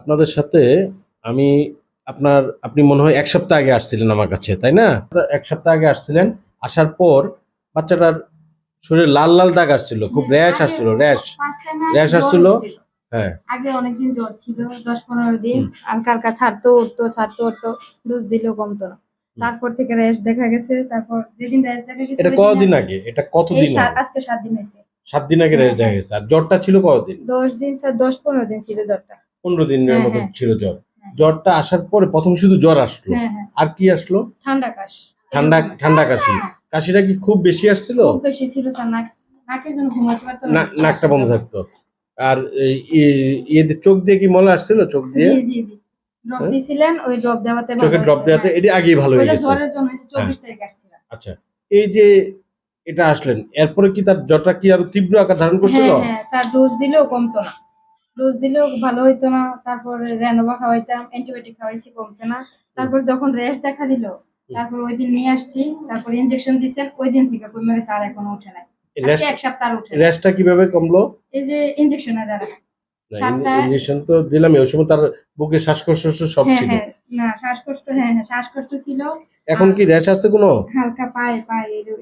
আপনাদের সাথে আমি আপনি মনে হয় ১ সপ্তাহ আগে আসছিলেন আমার কাছে, তাই না? ১ সপ্তাহ আগে আসছিলেন। আসার পর বাচ্চাটার শরীরে লাল, লাল দাগ আসছিল। জি, খুব জি। র‍্যাশ আগে আসছিল, র‍্যাশ। ফার্স্ট টাইমে র‍্যাশ জ্বর আসছিল। হচ্ছিল। হ্যাঁ। আগে অনেকদিন জ্বর ছিল ১০-১৫ দিন। হুম, হালকা ছাড়তো উঠতো, ছাড়তো উঠতো। ডোজ দিলেও কমতো না। হুম। তারপর থেকে র‍্যাশ দেখা গেছে। তারপর যেদিন র‍্যাশ দেখা গেছে এটা ওই দিন কতদিন আনছি। আগে? এটা কতদিন আগে? আজকে ৭ দিন হইছে। ৭ দিন আগে হ্যাঁ, র‍্যাশ দেখা হ্যাঁ। গেছে। আর জ্বরটা ছিল কতদিন? ১০ দিন স্যার ১০-১৫ দিন ছিল জ্বরটা। ১৫ দিনের হ্যাঁ, মতো হ্যাঁ, ছিল জ্বর। হ্যাঁ, জ্বরটা আসার পরে ১ম শুধু জ্বর আসলো। হ্যাঁ, হ্যাঁ। আর কি আসলো? ঠান্ডা কাশ। ঠান্ডা এরকমই। ঠান্ডা কাশি। হ্যাঁ। কাশিটা কি খুব বেশি আসছিল? খুব বেশি ছিল স্যার নাকের জন্য ঘুমাতে পারতো না নাকটা শ্বাসের বন্ধ জন্য। থাকতো। আর এই ইয়েতে চোখ দিয়ে কি মলা আসছিল? চোখ দিয়ে? জি, জি, জি। ড্রপ হ্যাঁ? দিছিলেন, ওই ড্রপ দেওয়াতে ভালো চোখে ড্রপ হইছে। দেওয়াতে হ্যাঁ। এটি আগেই ভালো হয়ে ওইটা গেছে। জ্বরের জন্য হইছে হ্যাঁ, ২৪ তারিখে আসছিলাম। আচ্ছা। এই যে এটা আসলেন, এরপরে কি তার জ্বরটা কি আরো তীব্র আকার ধারণ করছিল? হ্যাঁ, হ্যাঁ, স্যার ডোজ দিলেও কমতো না। ডোজ দিলেও ভালো হইতো না। তারপরে রেনোভা খাওয়াইতাম, অ্যান্টিবায়োটিক খাওয়াইছি, কমছে না। হুম, তারপর যখন রেশ দেখা দিল, হুম। তারপর ওইদিন নিয়ে আসছি। তারপর ইনজেকশন দিছেন, ওইদিন থেকে কমে গেছে আর এখনো উঠে নাই। এই আজকে ১ সপ্তাহ আর উঠে নাই। র্যাশটা কিভাবে কমলো? এই যে ইনজেকশনের দ্বারা। না, ৭ টা ইনজেকশন তো দিলামই। ওই সময় তার বুকে শ্বাসকষ্ট সব হ্যাঁ, ছিল। হ্যাঁ। না শ্বাসকষ্ট হ্যাঁ, হ্যাঁ, শ্বাসকষ্ট ছিল। এখন আর কি র‍্যাশ আছে কোনো? হালকা পায়ে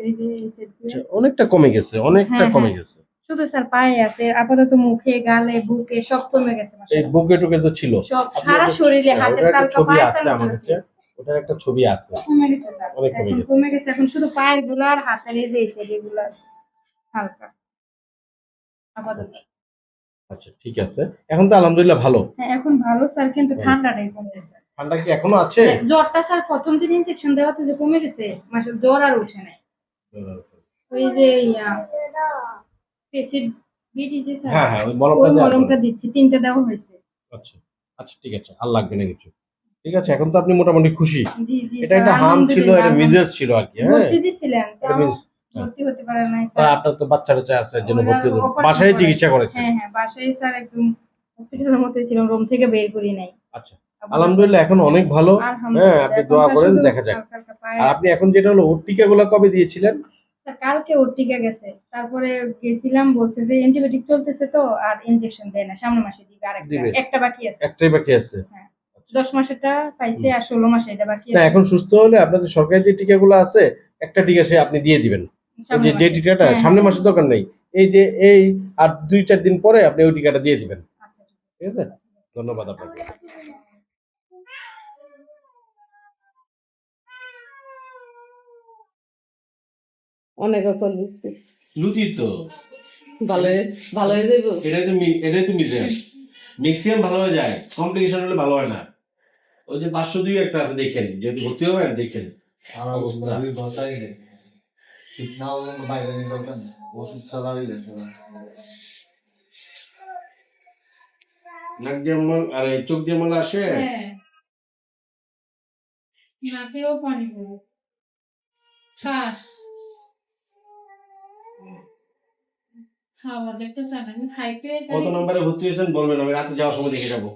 এই যে এই সাইড দিয়ে আচ্ছা, অনেকটা কমে গেছে, অনেকটা হ্যাঁ, কমে হ্যাঁ। গেছে। শুধু স্যার পায়ে আছে। আপাতত মুখে, গালে, বুকে সব কমে গেছে এই মাশাআল্লাহ। বুকে-টুকে তো ছিল। সব আপনি সারা একটা শরীরে হাতের ওটার একটা তালকা, ছবি পায়ের আছে তালুর আমার মধ্যে কাছে। ছিল। ওটার একটা ছবি আছে। কমে গেছে স্যার। অনেক কমে এখন গেছে। কমে গেছে। এখন শুধু পায়ের গুলো আর হাতের এই যে এই সাইড এগুলো আছে হালকা আপাতত। আচ্ছা, আচ্ছা ঠিক আছে। এখন তো আলহামদুলিল্লাহ ভালো। হ্যাঁ, এখন ভালো স্যার কিন্তু ভালো। ঠান্ডাটাই কমে গেছে। ঠান্ডা কি এখনো আছে? জ্বরটা স্যার ১ম দিন ইনজেকশন দেওয়াতে যে কমে গেছে, জ্বর আর উঠে নাই। ওই যে পেসিড বিডি স্যার হ্যাঁ, হ্যাঁ, ওই মলমটা ওই দেওয়ার পরে। মলমটা দিচ্ছি। ৩ টা দেওয়া হইছে। আচ্ছা, আচ্ছা ঠিক আছে। আর লাগবে না কিছু। ঠিক আছে, এখন তো আপনি মোটামুটি খুশি। জি, জি এটা স্যার একটা হাম ছিল, আলহামদুলিল্লাহ, এটা মিজেস ছিল আরকি, হ্যাঁ? ভর্তি দিছিলেন এটা তাও মিজ হ্যাঁ। ভর্তি হতে পারে নাই স্যার। আপনার তো বাচ্চা-টাচ্চা আছে এর জন্য ওনার ভর্তি হতে অপারেশন বাসায় চিকিৎসা করাইছে। করেছেন। হ্যাঁ, হ্যাঁ, বাসায় স্যার একদম হসপিটালের মতোই ছিলাম। রুম থেকে বের করি নাই। আচ্ছা। আপাতত আলহামদুলিল্লাহ এখন অনেক ভালো। হ্যাঁ, আলহামদুলিল্লাহ। আপনি এখন দোয়া স্যার করেন শুধু দেখা যাক। হালকা, হালকা পায়ে আর আপনি আছে। এখন যেটা হলো ওর টিকাগুলা কবে দিয়েছিলেন? স্যার কালকে ওর টিকা গেছে। তারপরে গেছিলাম বলছে যে অ্যান্টিবায়োটিক চলতেছে তো আর ইনজেকশন দেয় না। সামনের মাসে দিবে আরেকটা। দিবে। একটা বাকি আছে। একটাই বাকি আছে। হ্যাঁ। আচ্ছা। ১০ মাসেরটা পাইছে হুম। আর ১৬ মাসে এটা বাকি না আছে। এখন সুস্থ হলে আপনাদের সরকারি যে টিকাগুলো আছে, একটা টিকা সে আপনি দিয়ে দিবেন। ওই যে সামনের মাসে। টিকাটা হ্যাঁ, হ্যাঁ। সামনের মাসে দরকার নেই। এই যে এই আর ২-৪ দিন পরে আপনি ওই টিকাটা দিয়ে দিবেন। আচ্ছা ঠিক ঠিক আছে? ধন্যবাদ আপনাকে। আছে। অনেক রকম লুচি। লুচি তো ভালো ভালো হয়ে যাইব। এটাই তো মিজেন্স। ম্যাক্সিমাম ভালো হয়ে যায়। কমপ্লিকেশন হলে ভালো হয় না। ওই যে ৫০২ একটা আছে দেখেন। যদি ভর্তি হবেন দেখেন। অবস্থা। নাক দিয়ে মল আর এই চোখ দিয়ে মল আসে। হ্যাঁ। নাকেও পানি পড়ে। শ্বাস খাওয়া দেখতে চান আমি খাইতে কত নম্বরে ভর্তি হয়েছেন বলবেন, আমি রাতে যাওয়ার সময় দেখে যাবো।